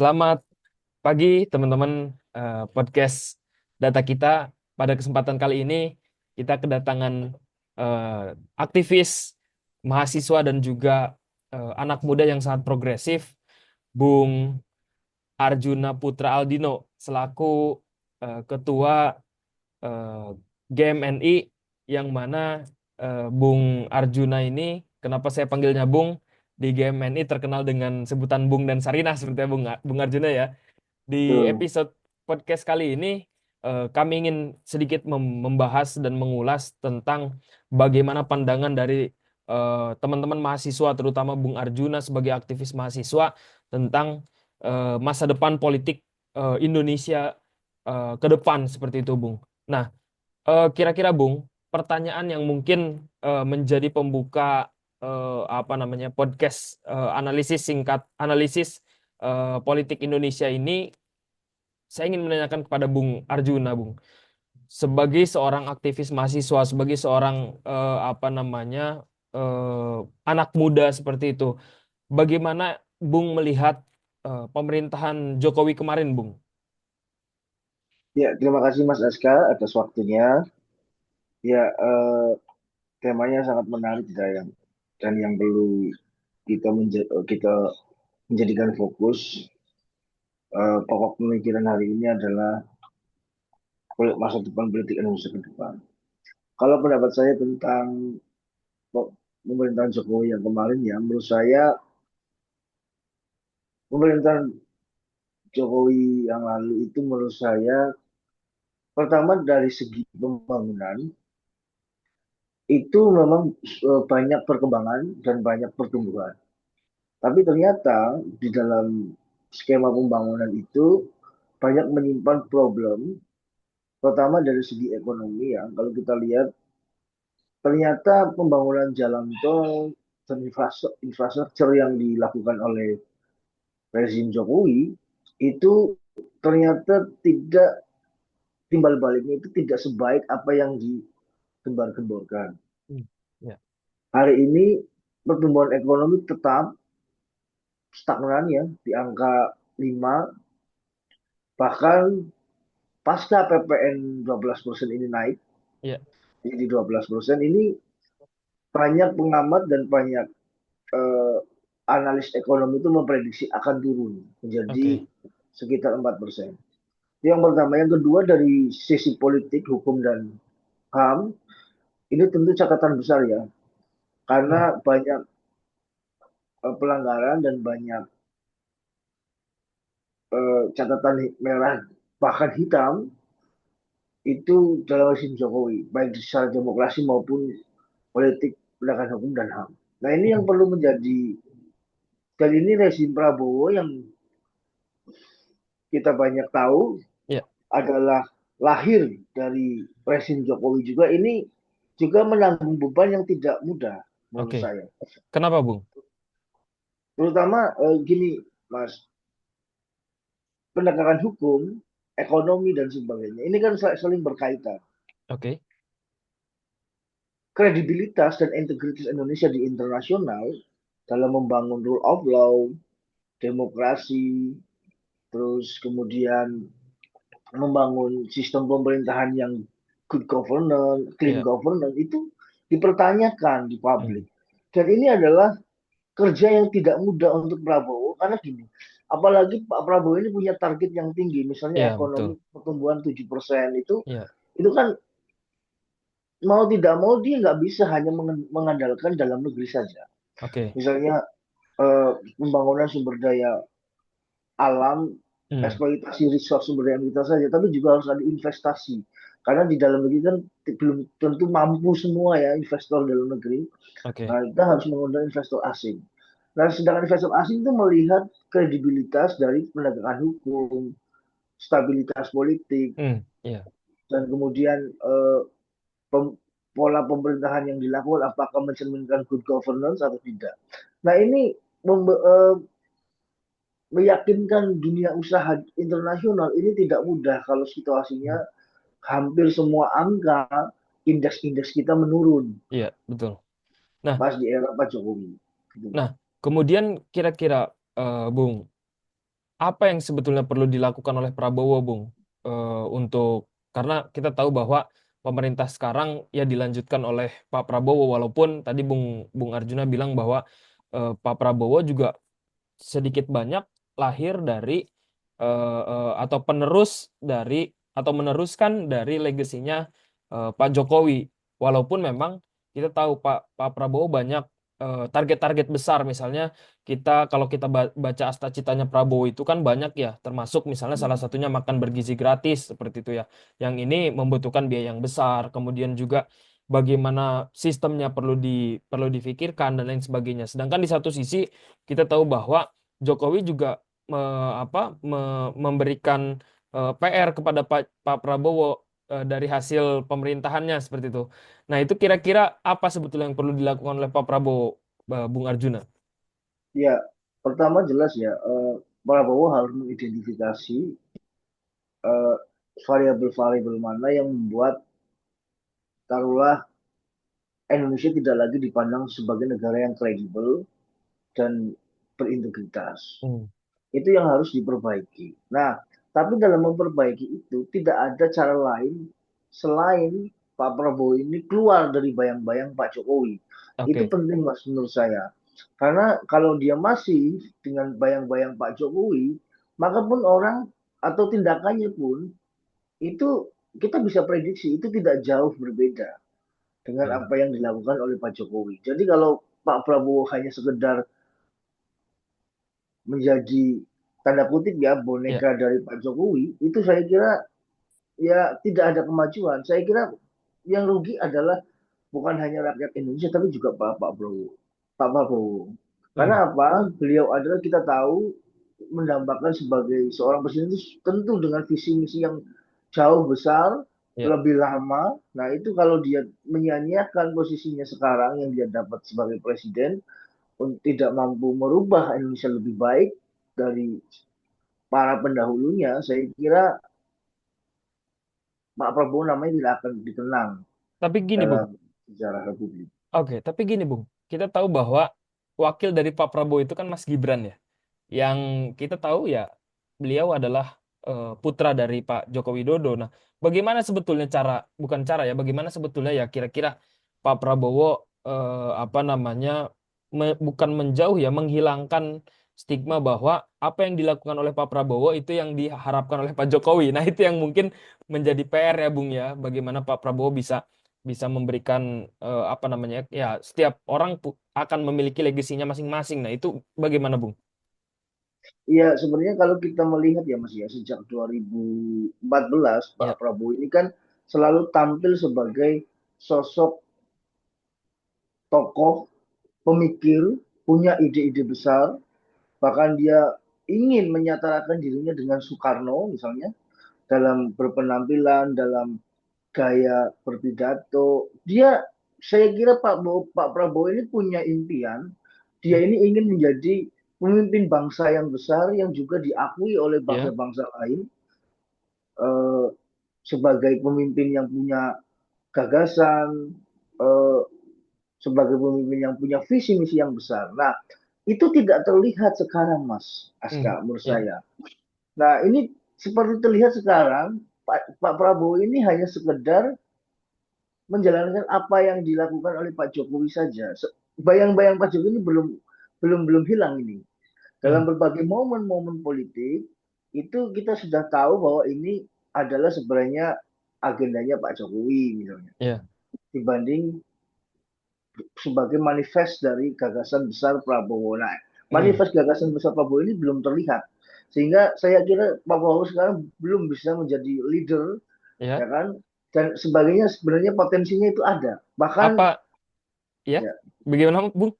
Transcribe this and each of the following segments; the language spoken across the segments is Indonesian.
Selamat pagi teman-teman podcast data kita. Pada kesempatan kali ini kita kedatangan aktivis, mahasiswa dan juga anak muda yang sangat progresif, Bung Arjuna Putra Aldino selaku Ketua eh, GMNI, yang mana Bung Arjuna ini, kenapa saya panggilnya Bung, di GMNI terkenal dengan sebutan Bung dan Sarinah seperti Bung Arjuna ya. Di Betul. episode podcast kali ini kami ingin sedikit membahas dan mengulas tentang bagaimana pandangan dari teman-teman mahasiswa, terutama Bung Arjuna sebagai aktivis mahasiswa, tentang masa depan politik Indonesia ke depan seperti itu, Bung. Nah, kira-kira Bung, pertanyaan yang mungkin menjadi pembuka apa namanya podcast analisis politik Indonesia ini, saya ingin menanyakan kepada Bung Arjuna, Bung, sebagai seorang aktivis mahasiswa, sebagai seorang apa namanya eh, anak muda seperti itu, bagaimana Bung melihat pemerintahan Jokowi kemarin, Bung? Ya, terima kasih Mas Aska atas waktunya. Ya, temanya sangat menarik dan yang perlu kita menjadikan fokus. Pokok pemikiran hari ini adalah masa depan politik Indonesia ke depan. Kalau pendapat saya tentang pemerintahan Jokowi yang kemarin, ya menurut saya pemerintahan Jokowi yang lalu itu menurut saya pertama dari segi pembangunan itu memang banyak perkembangan dan banyak pertumbuhan. Tapi ternyata di dalam skema pembangunan itu banyak menyimpan problem, terutama dari segi ekonomi ya. Kalau kita lihat, ternyata pembangunan jalan tol dan infrastruktur yang dilakukan oleh rezim Jokowi itu ternyata tidak timbal baliknya itu tidak sebaik apa yang digembar-gemborkan. Hmm. Ya, Hari ini pertumbuhan ekonomi tetap stagnan ya di angka 5, bahkan pasca PPN 12% ini naik ya, jadi 12% ini banyak pengamat dan banyak eh, analis ekonomi itu memprediksi akan turun menjadi oke, sekitar 4%. Yang pertama, yang kedua dari sisi politik, hukum dan HAM ini tentu catatan besar ya, karena hmm, banyak pelanggaran dan banyak catatan merah bahkan hitam itu dalam rezim Jokowi, baik secara demokrasi maupun politik penegakan hukum dan HAM. Nah ini yang hmm, perlu menjadi, dan ini rezim Prabowo yang kita banyak tahu ya, adalah lahir dari rezim Jokowi juga, ini juga menanggung beban yang tidak mudah menurut oke. saya. Kenapa, Bung? Terutama gini Mas, penegakan hukum, ekonomi dan sebagainya. Ini kan saling berkaitan. Oke, Kredibilitas dan integritas Indonesia di internasional dalam membangun rule of law, demokrasi, terus kemudian membangun sistem pemerintahan yang good governance, clean ya, governance itu dipertanyakan di hmm, publik. Dan ini adalah kerja yang tidak mudah untuk Prabowo karena gini, apalagi Pak Prabowo ini punya target yang tinggi, misalnya ya, betul, ekonomi pertumbuhan 7% ya, itu kan mau tidak mau dia nggak bisa hanya mengandalkan dalam negeri saja. oke, Misalnya pembangunan sumber daya alam, hmm, eksploitasi resource sumber daya kita saja, tapi juga harus ada investasi. Karena di dalam negeri kan belum tentu mampu semua ya investor dalam negeri. oke, Nah, kita harus mengundang investor asing. Nah, sedangkan investor asing itu melihat kredibilitas dari penegakan hukum, stabilitas politik, hmm, ya, dan kemudian pem- pola pemerintahan yang dilakukan apakah mencerminkan good governance atau tidak. Nah, ini meyakinkan dunia usaha internasional ini tidak mudah kalau situasinya hmm, hampir semua angka indeks-indeks kita menurun, iya, betul. Nah, Mas, di era Pak Jokowi. Gitu. nah, kemudian kira-kira Bung, apa yang sebetulnya perlu dilakukan oleh Prabowo, Bung? Untuk karena kita tahu bahwa pemerintah sekarang ya dilanjutkan oleh Pak Prabowo, walaupun tadi Bung Arjuna bilang bahwa Pak Prabowo juga sedikit banyak lahir dari atau penerus dari atau meneruskan dari legasinya Pak Jokowi. Walaupun memang kita tahu Pak Prabowo banyak target-target besar, misalnya kalau kita baca Asta Citanya Prabowo itu kan banyak ya, termasuk misalnya salah satunya makan bergizi gratis seperti itu ya. Yang ini membutuhkan biaya yang besar, kemudian juga bagaimana sistemnya perlu difikirkan dan lain sebagainya. Sedangkan di satu sisi kita tahu bahwa Jokowi juga memberikan PR kepada Pak Prabowo dari hasil pemerintahannya seperti itu. Nah, itu kira-kira apa sebetulnya yang perlu dilakukan oleh Pak Prabowo, Bung Arjuna? Ya, pertama jelas ya, Prabowo harus mengidentifikasi eh, variabel-variabel mana yang membuat taruhlah Indonesia tidak lagi dipandang sebagai negara yang kredibel dan berintegritas. Hmm. Itu yang harus diperbaiki. Nah, tapi dalam memperbaiki itu tidak ada cara lain selain Pak Prabowo ini keluar dari bayang-bayang Pak Jokowi. Itu Oke. penting Mas menurut saya. Karena kalau dia masih dengan bayang-bayang Pak Jokowi, maka pun orang atau tindakannya pun itu kita bisa prediksi itu tidak jauh berbeda dengan Iya. apa yang dilakukan oleh Pak Jokowi. Jadi kalau Pak Prabowo hanya sekedar menjadi tanda kutip ya Iya. boneka dari Pak Jokowi, itu saya kira ya tidak ada kemajuan. Saya kira yang rugi adalah bukan hanya rakyat Indonesia tapi juga Pak Prabowo. Pak Prabowo. Hmm. Karena apa? Beliau adalah kita tahu mendambakan sebagai seorang presiden itu tentu dengan visi misi yang jauh besar, Iya. lebih lama. Nah, itu kalau dia menyia-nyiakan posisinya sekarang yang dia dapat sebagai presiden, tidak mampu merubah Indonesia lebih baik dari para pendahulunya, saya kira Pak Prabowo namanya tidak akan dikenang Tapi gini, Bung. dalam sejarah Republik. Oke, tapi gini, Bung. Kita tahu bahwa wakil dari Pak Prabowo itu kan Mas Gibran ya. Yang kita tahu ya beliau adalah putra dari Pak Joko Widodo. Nah, bagaimana sebetulnya bukan cara ya, bagaimana sebetulnya ya kira-kira Pak Prabowo apa namanya bukan menjauh ya, menghilangkan stigma bahwa apa yang dilakukan oleh Pak Prabowo itu yang diharapkan oleh Pak Jokowi. Nah, itu yang mungkin menjadi PR ya, Bung ya, bagaimana Pak Prabowo bisa bisa memberikan apa namanya ya, setiap orang akan memiliki legasinya masing-masing. Nah, itu bagaimana, Bung? Iya, sebenarnya kalau kita melihat ya Mas ya, sejak 2014 Pak Ya, Prabowo ini kan selalu tampil sebagai sosok tokoh, pemikir, punya ide-ide besar, bahkan dia ingin menyatakan dirinya dengan Soekarno misalnya dalam berpenampilan, dalam gaya berpidato. Saya kira Pak Prabowo ini punya impian. Dia hmm, ini ingin menjadi pemimpin bangsa yang besar yang juga diakui oleh ya, bangsa-bangsa lain eh, sebagai pemimpin yang punya gagasan, eh, sebagai pemimpin yang punya visi misi yang besar. Nah, itu tidak terlihat sekarang, Mas hmm, Aska, menurut ya, saya. Nah, ini seperti terlihat sekarang, Pak Prabowo ini hanya sekedar menjalankan apa yang dilakukan oleh Pak Jokowi saja. Bayang-bayang Pak Jokowi ini belum hilang ini. hmm, Dalam berbagai momen-momen politik itu kita sudah tahu bahwa ini adalah sebenarnya agendanya Pak Jokowi misalnya ya, dibanding sebagai manifest dari gagasan besar Prabowo. Nah, hmm, manifest gagasan besar Prabowo ini belum terlihat. Sehingga saya kira Pak Prabowo sekarang belum bisa menjadi leader, ya, ya kan? Dan sebagainya sebenarnya potensinya itu ada. Bahkan apa ya, ya, bagaimana, Bung?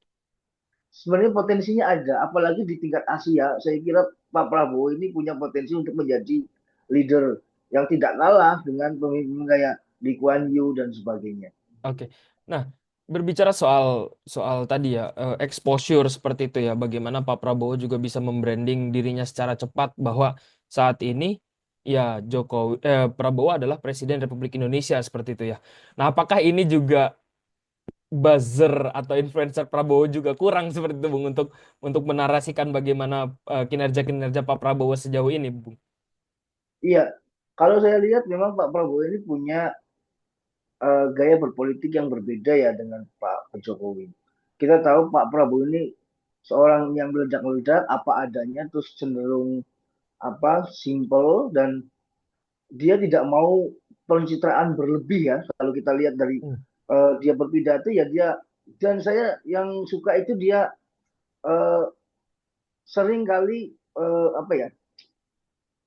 sebenarnya potensinya ada, apalagi di tingkat Asia. Saya kira Pak Prabowo ini punya potensi untuk menjadi leader yang tidak kalah dengan pemimpin kayak Lee Kuan Yew dan sebagainya. Oke. Nah, berbicara soal soal tadi ya, exposure seperti itu ya, bagaimana Pak Prabowo juga bisa membranding dirinya secara cepat bahwa saat ini ya Prabowo adalah Presiden Republik Indonesia seperti itu ya. Nah, apakah ini juga buzzer atau influencer Prabowo juga kurang seperti itu, Bung, untuk menarasikan bagaimana kinerja-kinerja Pak Prabowo sejauh ini, Bung. Iya, kalau saya lihat memang Pak Prabowo ini punya gaya berpolitik yang berbeda ya dengan Pak Jokowi. Kita tahu Pak Prabowo ini seorang yang meledak-meledak apa adanya, terus cenderung apa simple, dan dia tidak mau pencitraan berlebih ya. Kalau kita lihat dari Hmm. dia berpidato ya dia, dan saya yang suka itu dia uh, sering kali apa ya,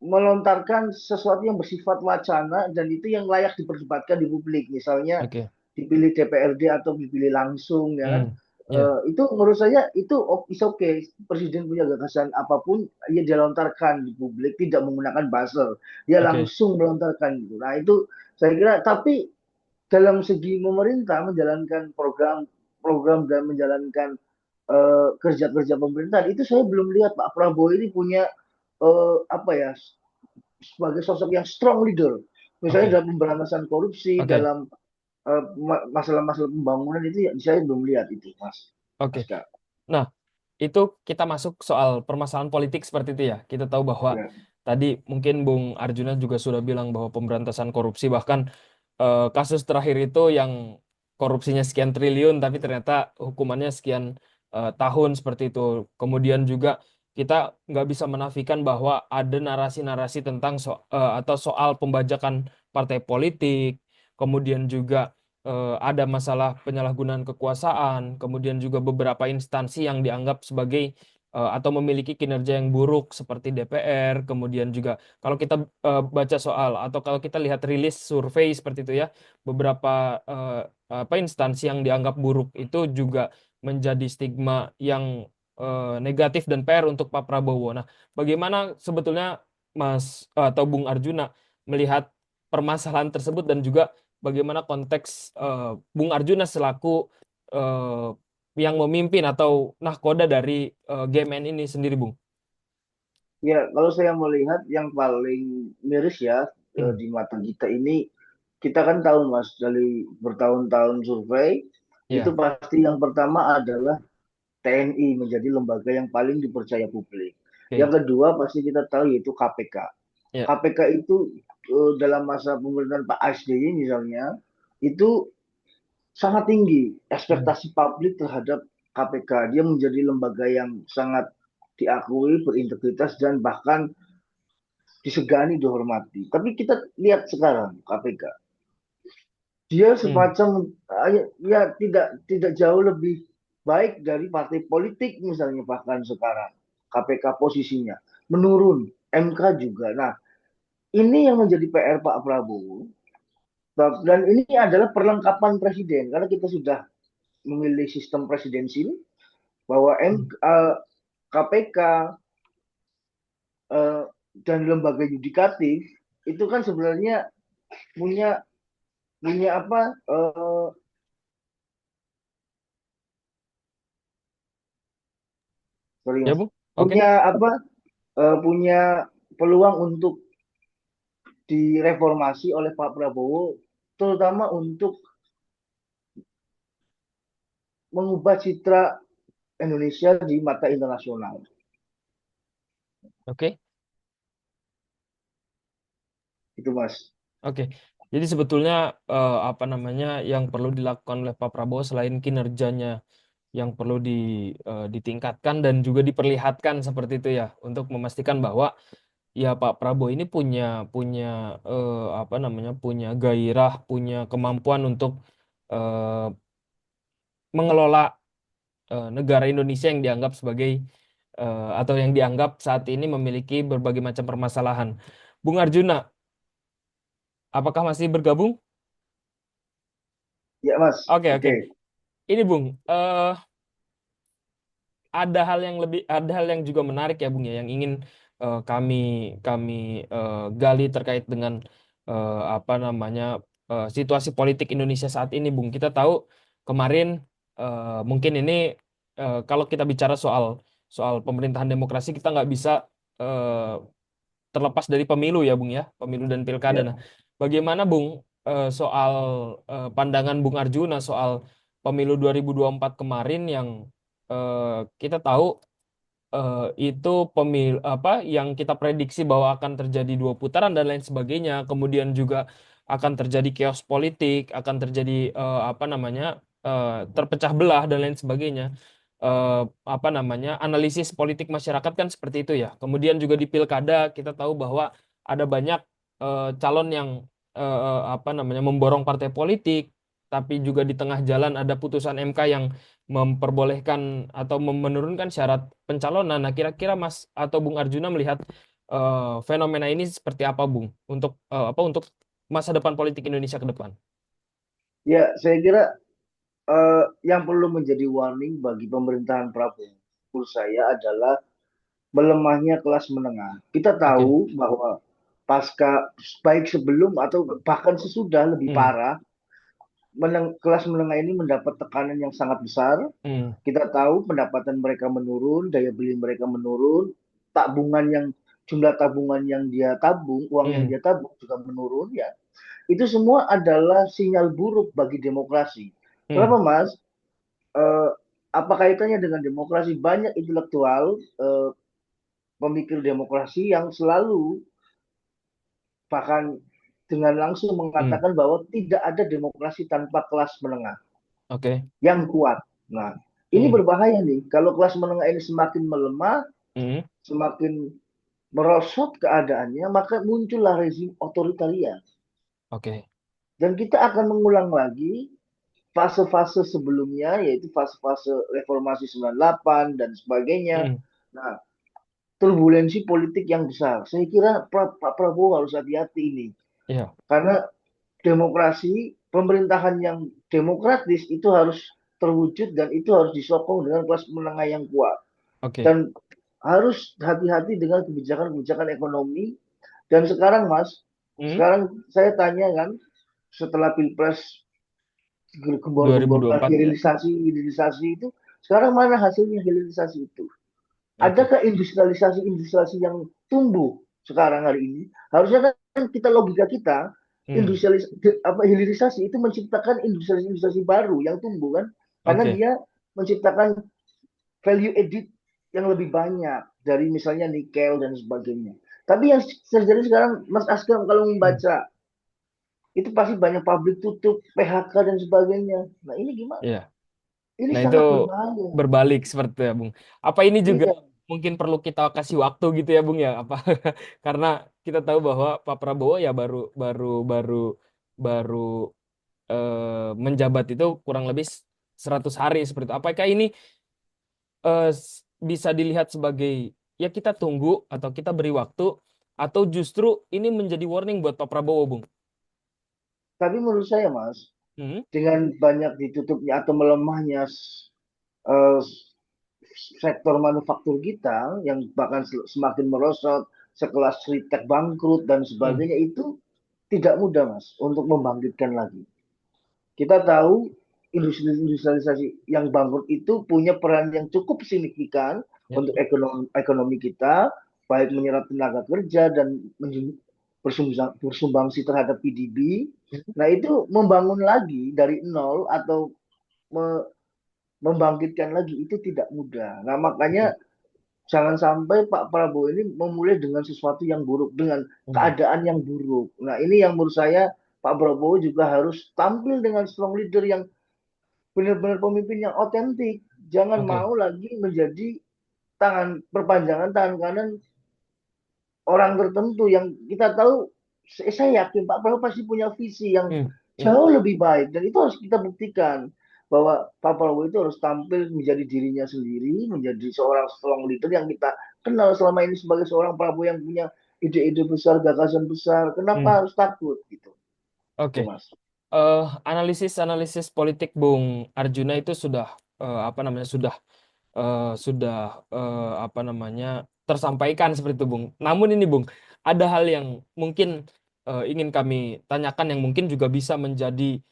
melontarkan sesuatu yang bersifat wacana dan itu yang layak diperdebatkan di publik. Misalnya Oke. dipilih DPRD atau dipilih langsung ya kan. Hmm. Ya. Itu menurut saya itu is okay. Presiden punya gagasan apapun dia lontarkan di publik, tidak menggunakan buzzer. Dia Oke. langsung melontarkan gitu. Nah, itu saya kira, tapi dalam segi pemerintah menjalankan program dan menjalankan kerja-kerja pemerintahan itu saya belum lihat Pak Prabowo ini punya apa ya, sebagai sosok yang strong leader. Oke. Misalnya dalam pemberantasan korupsi, Oke. dalam masalah-masalah pembangunan itu ya, saya belum lihat itu, Mas. Oke. Mas Kak. Nah, itu kita masuk soal permasalahan politik seperti itu ya. Kita tahu bahwa Ya, tadi mungkin Bung Arjuna juga sudah bilang bahwa pemberantasan korupsi, bahkan kasus terakhir itu yang korupsinya sekian triliun tapi ternyata hukumannya sekian tahun seperti itu. Kemudian juga kita nggak bisa menafikan bahwa ada narasi-narasi tentang atau soal pembajakan partai politik, kemudian juga ada masalah penyalahgunaan kekuasaan, kemudian juga beberapa instansi yang dianggap sebagai atau memiliki kinerja yang buruk seperti DPR, kemudian juga kalau kita baca soal atau kalau kita lihat rilis survei seperti itu ya, beberapa eh, apa instansi yang dianggap buruk itu juga menjadi stigma yang negatif dan PR untuk Pak Prabowo. Nah, bagaimana sebetulnya Mas atau Bung Arjuna melihat permasalahan tersebut dan juga bagaimana konteks Bung Arjuna selaku eh, yang memimpin atau nahkoda dari GMN ini sendiri, Bung? ya, kalau saya melihat yang paling miris ya Hmm. di mata kita ini, kita kan tahu Mas dari bertahun-tahun survei itu Ya, pasti yang pertama adalah TNI menjadi lembaga yang paling dipercaya publik. oke. Yang kedua pasti kita tahu yaitu KPK. Ya. KPK itu dalam masa pemerintahan Pak SBY misalnya itu sangat tinggi Hmm. ekspektasi publik terhadap KPK. Dia menjadi lembaga yang sangat diakui, berintegritas, dan bahkan disegani, dihormati. Tapi kita lihat sekarang KPK, dia Hmm. semacam ya tidak jauh lebih baik dari partai politik misalnya, bahkan sekarang KPK posisinya menurun, MK juga. Nah, ini yang menjadi PR Pak Prabowo. Dan ini adalah perlengkapan presiden karena kita sudah memilih sistem presidensil bahwa Hmm. KPK eh, dan lembaga yudikatif itu kan sebenarnya punya punya apa, sorry Ya, mas, Bung. Oke. punya apa, punya peluang untuk direformasi oleh Pak Prabowo, terutama untuk mengubah citra Indonesia di mata internasional. Oke. Itu mas. Oke. Jadi sebetulnya apa namanya yang perlu dilakukan oleh Pak Prabowo selain kinerjanya yang perlu ditingkatkan dan juga diperlihatkan seperti itu ya untuk memastikan bahwa ya Pak Prabowo ini punya punya apa namanya punya gairah, punya kemampuan untuk eh, mengelola negara Indonesia yang dianggap sebagai atau yang dianggap saat ini memiliki berbagai macam permasalahan. Bung Arjuna, apakah masih bergabung? Ya mas, Oke, oke. oke. Ini Bung, ada hal yang juga menarik ya Bung ya, yang ingin kami kami gali terkait dengan apa namanya situasi politik Indonesia saat ini, Bung. Kita tahu kemarin mungkin ini kalau kita bicara soal soal pemerintahan demokrasi, kita nggak bisa eh, terlepas dari pemilu ya, Bung ya, pemilu dan pilkada. Ya, Nah, bagaimana Bung soal pandangan Bung Arjuna soal pemilu 2024 kemarin yang kita tahu itu pemil apa yang kita prediksi bahwa akan terjadi 2 putaran dan lain sebagainya. Kemudian juga akan terjadi chaos politik, akan terjadi apa namanya terpecah belah dan lain sebagainya. Apa namanya analisis politik masyarakat kan seperti itu ya. Kemudian juga di pilkada kita tahu bahwa ada banyak calon yang apa namanya memborong partai politik, tapi juga di tengah jalan ada putusan MK yang memperbolehkan atau menurunkan syarat pencalonan. Nah, kira-kira Mas atau Bung Arjuna melihat fenomena ini seperti apa, Bung? Untuk apa untuk masa depan politik Indonesia ke depan? Ya, saya kira yang perlu menjadi warning bagi pemerintahan Prabowo menurut saya adalah melemahnya kelas menengah. Kita Oke. tahu bahwa pasca baik sebelum atau bahkan sesudah lebih Hmm. parah, kelas menengah ini mendapat tekanan yang sangat besar. Hmm. Kita tahu pendapatan mereka menurun, daya beli mereka menurun, tabungan yang jumlah tabungan yang dia tabung, uang yang Hmm. dia tabung juga menurun ya. Itu semua adalah sinyal buruk bagi demokrasi. Hmm. Kenapa Mas? Eh, apa kaitannya dengan demokrasi? Banyak intelektual pemikir demokrasi yang selalu bahkan dengan langsung Hmm. mengatakan bahwa tidak ada demokrasi tanpa kelas menengah Oke. yang kuat. Nah, ini Hmm. berbahaya nih. Kalau kelas menengah ini semakin melemah, Hmm. semakin merosot keadaannya, maka muncullah rezim otoritaria. Oke. Dan kita akan mengulang lagi fase-fase sebelumnya, yaitu fase-fase reformasi 98 dan sebagainya. Hmm. Nah, turbulensi politik yang besar. Saya kira Pak Prabowo harus hati-hati ini. Iya. Karena demokrasi, pemerintahan yang demokratis itu harus terwujud dan itu harus disokong dengan kelas menengah yang kuat. Oke. Dan harus hati-hati dengan kebijakan-kebijakan ekonomi. Dan sekarang Mas, Hmm. sekarang saya tanya kan, setelah Pilpres gembor-gembor 2024 ya. hilirisasi itu, sekarang mana hasilnya hilirisasi itu? Oke. Adakah industrialisasi yang tumbuh sekarang hari ini? Harusnya kan kita logika kita Hmm. hilirisasi itu menciptakan industrialisasi baru yang tumbuh kan? Karena Oke. dia menciptakan value edit yang lebih banyak dari misalnya nikel dan sebagainya. Tapi yang terjadi sekarang, Mas Askam kalau Hmm. membaca itu pasti banyak pabrik tutup, PHK dan sebagainya. Nah ini gimana? Iya. Ini Nah, itu sangat berbahaya. berbalik seperti itu ya, Bung. Apa ini juga Iya, mungkin perlu kita kasih waktu gitu ya, Bung ya? Apa karena kita tahu bahwa Pak Prabowo ya baru baru baru baru menjabat itu kurang lebih 100 hari seperti itu. Apakah ini bisa dilihat sebagai ya kita tunggu atau kita beri waktu atau justru ini menjadi warning buat Pak Prabowo, Bung? tapi menurut saya Mas, Hmm? dengan banyak ditutupnya atau melemahnya uh, sektor manufaktur kita yang bahkan semakin merosot, sekelas Ritek bangkrut dan Hmm. sebagainya itu tidak mudah Mas untuk membangkitkan lagi. Kita tahu industrialisasi yang bangkrut itu punya peran yang cukup signifikan Ya. untuk ekonomi kita, baik menyerap tenaga kerja dan bersumbangsi terhadap PDB. Hmm. Nah itu membangun lagi dari nol atau membangkitkan lagi itu tidak mudah. Nah Hmm. makanya jangan sampai Pak Prabowo ini memulai dengan sesuatu yang buruk, dengan Hmm. keadaan yang buruk. Nah ini yang menurut saya Pak Prabowo juga harus tampil dengan strong leader yang benar-benar pemimpin yang otentik. Jangan Oke. mau lagi menjadi perpanjangan tangan kanan orang tertentu yang kita tahu. Saya yakin Pak Prabowo pasti punya visi yang Hmm. Ya. jauh lebih baik dan itu harus kita buktikan bahwa Pak Prabowo itu harus tampil menjadi dirinya sendiri, menjadi seorang strong leader yang kita kenal selama ini sebagai seorang Prabowo yang punya ide-ide besar, gagasan besar. Hmm. Kenapa harus takut gitu? Oke. Itu Mas. Analisis politik Bung Arjuna itu sudah apa namanya sudah apa namanya tersampaikan seperti itu Bung. Namun ini Bung, ada hal yang mungkin ingin kami tanyakan yang mungkin juga bisa menjadi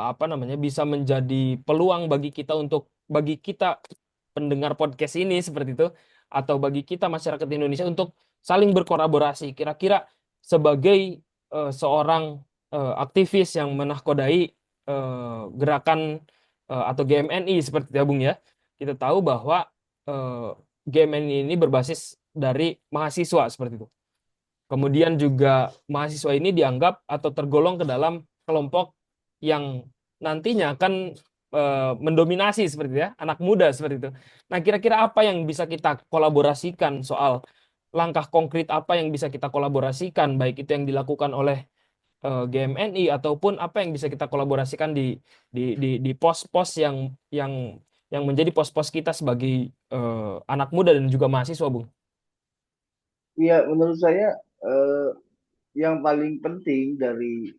apa namanya bisa menjadi peluang bagi kita pendengar podcast ini seperti itu atau bagi kita masyarakat Indonesia untuk saling berkolaborasi. Kira-kira sebagai seorang aktivis yang menahkodai gerakan atau GMNI seperti itu ya Bung ya. Kita tahu bahwa eh, GMNI ini berbasis dari mahasiswa seperti itu. Kemudian juga mahasiswa ini dianggap atau tergolong ke dalam kelompok yang nantinya akan mendominasi seperti itu ya, anak muda seperti itu. Nah, kira-kira apa yang bisa kita kolaborasikan soal langkah konkret apa yang bisa kita kolaborasikan, baik itu yang dilakukan oleh GMNI ataupun apa yang bisa kita kolaborasikan di pos-pos yang menjadi pos-pos kita sebagai anak muda dan juga mahasiswa, Bung. Ya, menurut saya eh, yang paling penting dari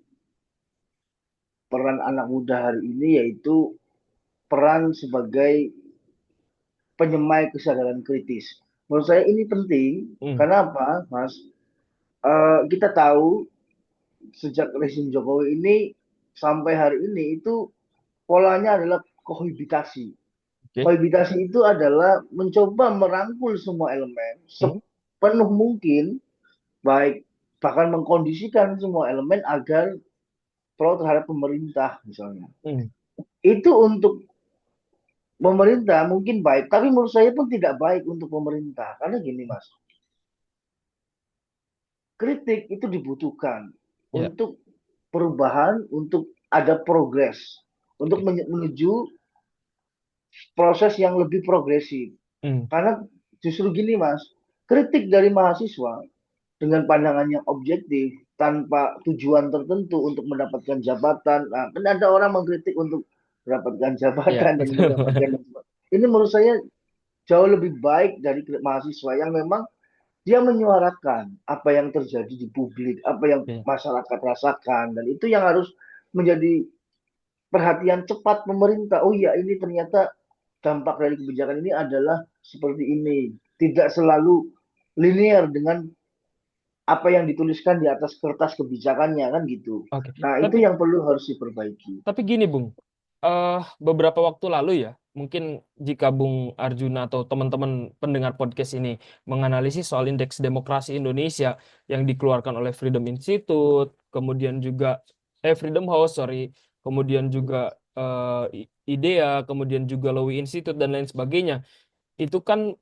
peran anak muda hari ini yaitu peran sebagai penyemai kesadaran kritis. Menurut saya ini penting. Hmm. Karena apa, Mas? Kita tahu sejak rezim Jokowi ini sampai hari ini itu polanya adalah kohabitasi. Oke. Kohabitasi itu adalah mencoba merangkul semua elemen Hmm. sepenuh mungkin, baik bahkan mengkondisikan semua elemen agar pro terhadap pemerintah misalnya. Hmm. Itu untuk pemerintah mungkin baik, tapi menurut saya pun tidak baik untuk pemerintah. Karena gini Mas, kritik itu dibutuhkan Ya. untuk perubahan, untuk ada progres, untuk Oke. menuju proses yang lebih progresif. Hmm. Karena justru gini Mas, kritik dari mahasiswa dengan pandangan yang objektif tanpa tujuan tertentu untuk mendapatkan jabatan. Nah, kan ada orang mengkritik untuk mendapatkan Ya, jabatan dan betul. mendapatkan ini menurut saya jauh lebih baik dari mahasiswa yang memang dia menyuarakan apa yang terjadi di publik, apa yang Oke. masyarakat rasakan, dan itu yang harus menjadi perhatian cepat pemerintah. Oh iya, ini ternyata dampak dari kebijakan ini adalah seperti ini. Tidak selalu linear dengan apa yang dituliskan di atas kertas kebijakannya kan gitu. Oke. Nah, itu Tapi yang perlu harus diperbaiki. gini, Bung. Beberapa waktu lalu ya, mungkin jika Bung Arjuna atau teman-teman pendengar podcast ini menganalisis soal indeks demokrasi Indonesia yang dikeluarkan oleh Freedom Institute, kemudian juga Freedom House, sorry, kemudian juga IDEA, kemudian juga Lowy Institute dan lain sebagainya. Itu kan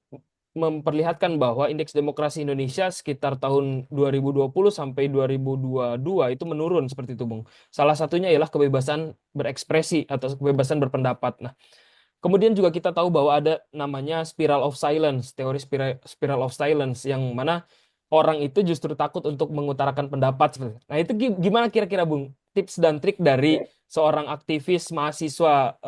memperlihatkan bahwa indeks demokrasi Indonesia sekitar tahun 2020 sampai 2022 itu menurun seperti itu, Bung. Salah satunya ialah kebebasan berekspresi atau kebebasan berpendapat. Nah, kemudian juga kita tahu bahwa ada namanya spiral of silence, teori spiral of silence yang mana orang itu justru takut untuk mengutarakan pendapat seperti itu. Nah, itu gimana kira-kira Bung? Tips dan trik dari Ya, seorang aktivis mahasiswa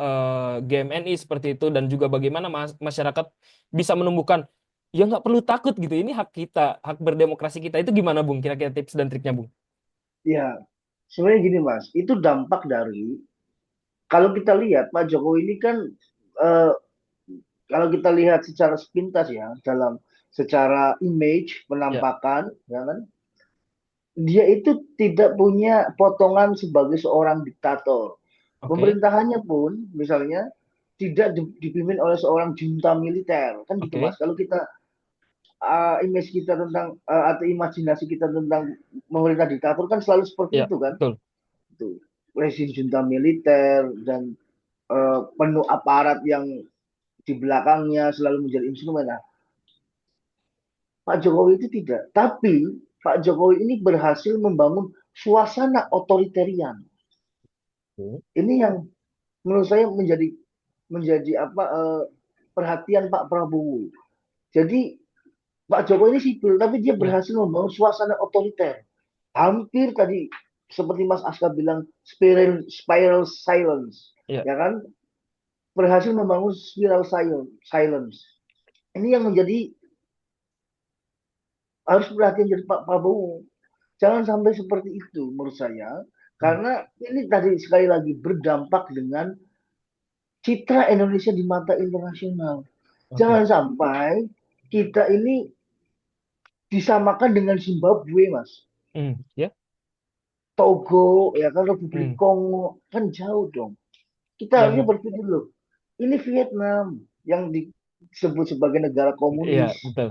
GMNI seperti itu dan juga bagaimana masyarakat bisa menumbuhkan ya nggak perlu takut gitu. Ini hak kita, hak berdemokrasi kita. Itu gimana Bung? Kira-kira tips dan triknya Bung? ya, sebenarnya gini Mas, itu dampak dari kalau kita lihat Pak Jokowi ini kan eh, kalau kita lihat secara sepintas ya dalam secara image Ya, penampakan ya kan dia itu tidak punya potongan sebagai seorang diktator. oke, Pemerintahannya pun misalnya tidak dipimpin oleh seorang junta militer kan gitu oke, Mas. Kalau kita image kita tentang atau imajinasi kita tentang pemerintah diktator kan selalu seperti ya itu kan. betul. Itu rezim junta militer dan penuh aparat yang di belakangnya selalu menjadi instrumen. Nah, Pak Jokowi itu tidak. Tapi Pak Jokowi ini berhasil membangun suasana otoritarian. Oke. Ini yang menurut saya menjadi menjadi apa perhatian Pak Prabowo. Jadi Pak Jokowi ini sipil, tapi dia Ya, berhasil membangun suasana otoriter. Hampir tadi seperti Mas Aska bilang spiral silence, ya, ya kan? Berhasil membangun spiral silence. Ini yang menjadi harus perhatian dari Pak Prabowo. Jangan sampai seperti itu menurut saya, hmm, karena ini tadi sekali lagi berdampak dengan citra Indonesia di mata internasional. oke, Jangan sampai kita ini disamakan dengan Zimbabwe, Mas. ya, Togo, ya kan Republik hmm, Kongo, kan jauh dong. Kita harusnya yang, berpikir loh, ini Vietnam yang disebut sebagai negara iya komunis. betul,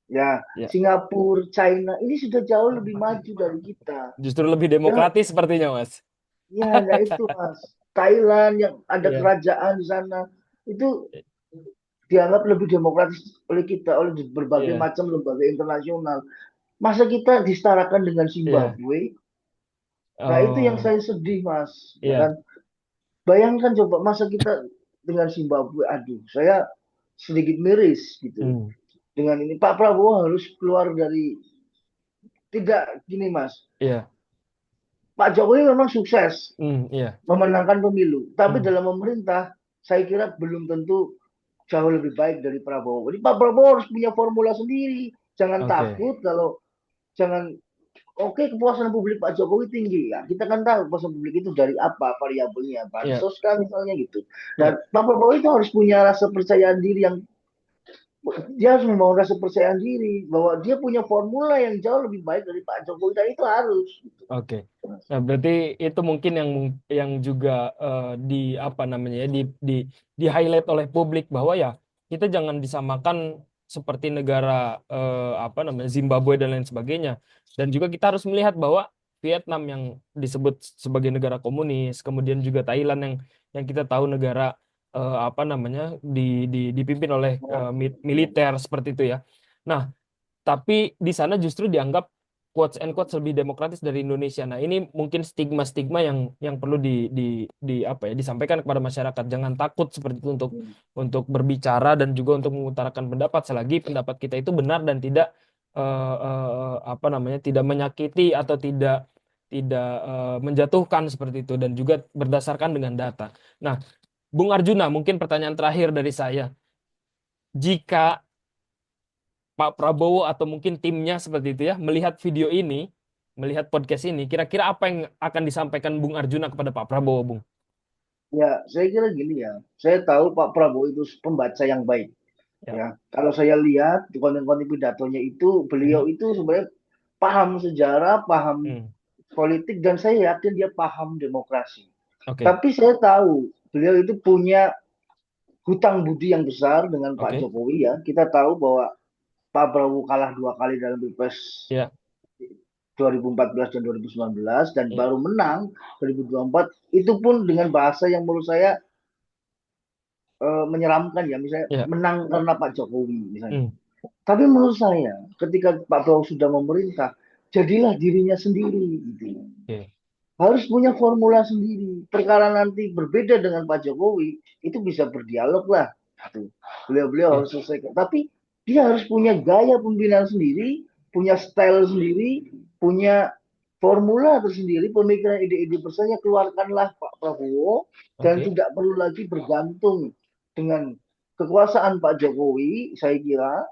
Ya, ya. Singapura, China, ini sudah jauh lebih maju dari kita. Justru lebih Jangan, demokratis sepertinya, Mas. ya, nah itu Mas. Thailand yang ada Iya, kerajaan di sana itu dianggap lebih demokratis oleh kita, oleh berbagai iya, macam lembaga internasional. Masa kita disetarakan dengan iya. Zimbabwe? Nah, itu yang Oh, saya sedih, Mas. Ya iya. kan? Bayangkan coba masa kita dengan Zimbabwe, aduh, saya sedikit miris gitu. Hmm, Dengan ini Pak Prabowo harus keluar dari, tidak gini, Mas. iya. Pak Jokowi memang sukses Iya. memenangkan pemilu, tapi Hmm, dalam memerintah saya kira belum tentu jauh lebih baik dari Prabowo. Jadi Pak Prabowo harus punya formula sendiri. Jangan oke. takut kalau jangan. Oke, kepuasan publik Pak Jokowi tinggi ya. Kita kan tahu kepuasan publik itu dari apa variabelnya, Iya, bansos kan misalnya gitu. iya. Nah, Pak Prabowo itu harus punya rasa percayaan diri yang, dia harus membangun rasa percayaan diri bahwa dia punya formula yang jauh lebih baik dari Pak Jokowi, dan itu harus gitu. Oke. Nah, berarti itu mungkin yang juga di apa namanya ya di highlight oleh publik bahwa ya kita jangan disamakan seperti negara apa namanya Zimbabwe dan lain sebagainya. Dan juga kita harus melihat bahwa Vietnam yang disebut sebagai negara komunis, kemudian juga Thailand yang kita tahu negara apa namanya dipimpin oleh militer seperti itu ya. Nah, tapi di sana justru dianggap quotes and quotes lebih demokratis dari Indonesia. Nah, ini mungkin stigma-stigma yang perlu di apa ya disampaikan kepada masyarakat. Jangan takut seperti itu untuk berbicara dan juga untuk mengutarakan pendapat selagi pendapat kita itu benar dan tidak apa namanya tidak menyakiti atau tidak menjatuhkan seperti itu dan juga berdasarkan dengan data. Nah, Bung Arjuna, mungkin pertanyaan terakhir dari saya. Jika Pak Prabowo atau mungkin timnya seperti itu ya, melihat video ini, melihat podcast ini, kira-kira apa yang akan disampaikan Bung Arjuna kepada Pak Prabowo, Bung? Ya, saya kira gini ya. Saya tahu Pak Prabowo itu pembaca yang baik. Ya. Ya, kalau saya lihat di konten-konten pidatonya itu, beliau Hmm. itu sebenarnya paham sejarah, paham Hmm. politik, dan saya yakin dia paham demokrasi. Oke. Tapi saya tahu beliau itu punya hutang budi yang besar dengan Pak Oke. Jokowi ya. Kita tahu bahwa Pak Prabowo kalah 2 kali dalam Pilpres Ya. 2014 dan 2019 dan Ya. baru menang 2024, itu pun dengan bahasa yang menurut saya menyeramkan ya, misalnya Ya. menang karena Pak Jokowi misalnya. Hmm. Tapi menurut saya ketika Pak Prabowo sudah memerintah, jadilah dirinya sendiri gitu. Oke. Harus punya formula sendiri. Perkara nanti berbeda dengan Pak Jokowi, itu bisa berdialog lah. Gitu. Beliau-beliau Oke. harus selesaikan. Tapi dia harus punya gaya pembinaan sendiri, punya style sendiri, punya formula tersendiri, pemikiran ide-ide bersanya, keluarkanlah Pak Prabowo, dan Oke. tidak perlu lagi bergantung dengan kekuasaan Pak Jokowi, saya kira.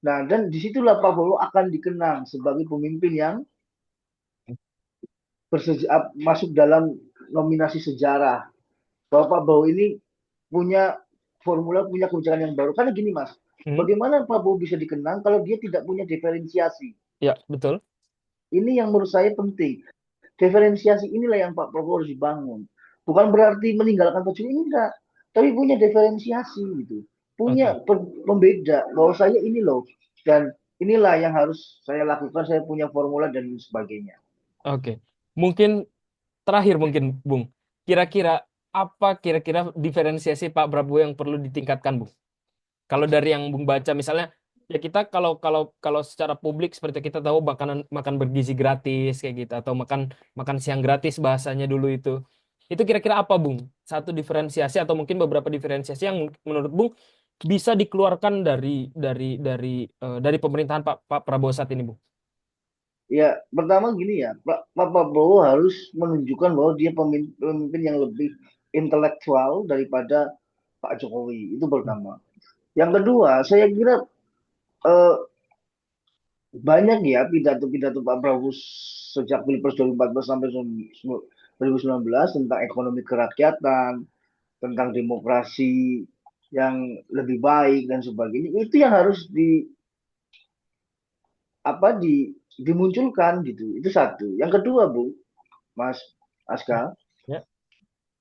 Nah, dan disitulah Pak Prabowo akan dikenang sebagai pemimpin yang masuk dalam nominasi sejarah. Bahwa Pak Prabowo ini punya formula, punya kebijakan yang baru. Karena gini Mas, Hmm. bagaimana Pak Prabowo bisa dikenang kalau dia tidak punya diferensiasi? Ya, betul. Ini yang menurut saya penting. Diferensiasi inilah yang Pak Prabowo harus dibangun. Bukan berarti meninggalkan Pak Jokowi, enggak. Tapi punya diferensiasi gitu. Punya Oke. pembeda bahwa saya ini loh. Dan inilah yang harus saya lakukan, saya punya formula dan sebagainya. Oke. Mungkin terakhir mungkin, Bung. Kira-kira apa kira-kira diferensiasi Pak Prabowo yang perlu ditingkatkan, Bung? Kalau dari yang Bung baca misalnya ya kita kalau kalau kalau secara publik seperti kita tahu makanan makan bergizi gratis kayak gitu atau makan makan siang gratis bahasanya dulu itu. Itu kira-kira apa, Bung? Satu diferensiasi atau mungkin beberapa diferensiasi yang menurut Bung bisa dikeluarkan dari pemerintahan Pak Prabowo saat ini, Bung. Ya, pertama gini ya, Pak Prabowo harus menunjukkan bahwa dia pemimpin yang lebih intelektual daripada Pak Jokowi. Itu pertama. Yang kedua, saya kira eh, banyak ya pidato-pidato Pak Prabowo sejak Pilpres 2014 sampai 2019 tentang ekonomi kerakyatan, tentang demokrasi yang lebih baik dan sebagainya. Itu yang harus dimunculkan gitu. Itu satu. Yang kedua, Bu, Mas Aska, Ya,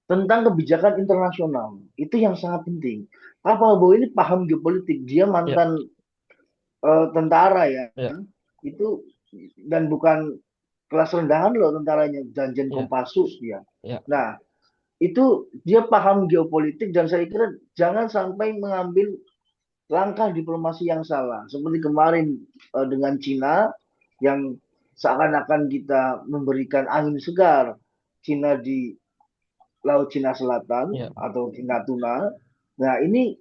tentang kebijakan internasional. Itu yang sangat penting. Pak Prabowo ini paham geopolitik. Dia ya, mantan tentara ya. ya, Itu dan bukan kelas rendahan loh tentaranya. Danjen ya, Kopassus dia. ya. Nah, itu dia paham geopolitik dan saya kira jangan sampai mengambil langkah diplomasi yang salah. Seperti kemarin dengan Cina yang seakan-akan kita memberikan angin segar Cina di Laut Cina Selatan Ya. atau di Natuna. Nah, ini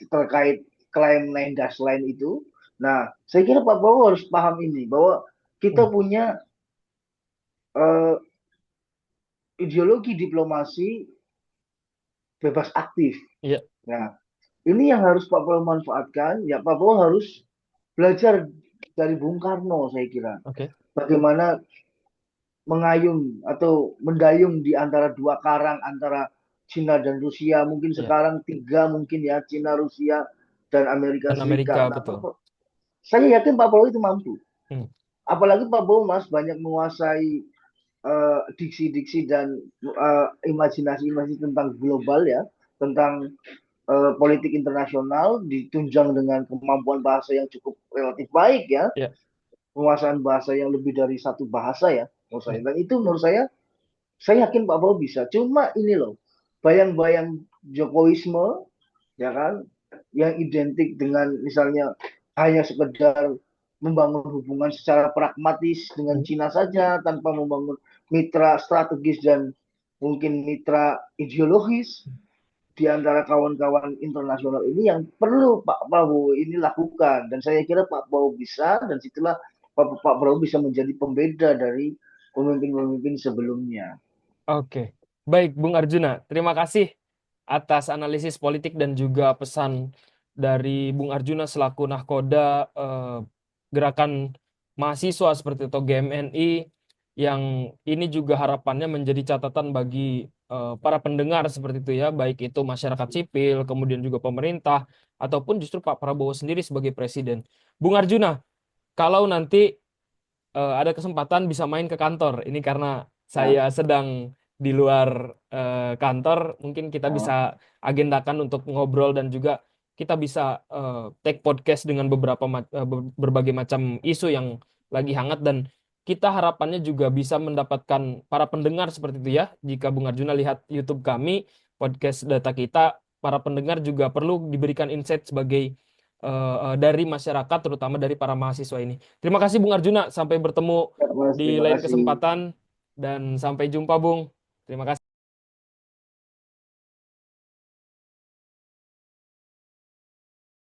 terkait klaim 9 itu. Nah, saya kira Pak Prabowo harus paham ini bahwa kita Hmm. punya eh, ideologi diplomasi bebas aktif. Ya. Nah, ini yang harus Pak Prabowo manfaatkan. Ya, Pak Prabowo harus belajar dari Bung Karno, saya kira. Oke. Bagaimana mengayun atau mendayung di antara dua karang antara Cina dan Rusia. Mungkin Ya. sekarang tiga mungkin ya, Cina, Rusia, dan Amerika Dan Amerika Serikat. Nah, betul. saya yakin Pak Prabowo itu mampu. Hmm. Apalagi Pak Prabowo Mas banyak menguasai diksi-diksi dan imajinasi-imajinasi tentang global ya, tentang politik internasional ditunjang dengan kemampuan bahasa yang cukup relatif baik ya, Ya. penguasaan bahasa yang lebih dari satu bahasa ya, menurut saya. Hmm. Dan itu menurut saya yakin Pak Prabowo bisa. Cuma ini loh, bayang-bayang Jokowisme, ya kan, yang identik dengan misalnya hanya sekedar membangun hubungan secara pragmatis dengan Hmm. Cina saja tanpa membangun mitra strategis dan mungkin mitra ideologis di antara kawan-kawan internasional ini yang perlu Pak Prabowo ini lakukan dan saya kira Pak Prabowo bisa dan situlah Pak Prabowo bisa menjadi pembeda dari pemimpin-pemimpin sebelumnya. Oke. Baik, Bung Arjuna. Terima kasih atas analisis politik dan juga pesan dari Bung Arjuna selaku nahkoda eh, gerakan mahasiswa seperti itu GMNI yang ini juga harapannya menjadi catatan bagi para pendengar seperti itu ya, baik itu masyarakat sipil, kemudian juga pemerintah ataupun justru Pak Prabowo sendiri sebagai presiden. Bung Arjuna, kalau nanti ada kesempatan bisa main ke kantor. Ini karena Nah, saya sedang di luar kantor, mungkin kita bisa nah, agendakan untuk ngobrol dan juga kita bisa take podcast dengan berbagai macam isu yang lagi hangat dan kita harapannya juga bisa mendapatkan para pendengar seperti itu ya. Jika Bung Arjuna lihat YouTube kami, podcast data kita, para pendengar juga perlu diberikan insight sebagai dari masyarakat, terutama dari para mahasiswa ini. Terima kasih Bung Arjuna, sampai bertemu Mas, di terima lain kasih. kesempatan dan sampai jumpa Bung. Terima kasih.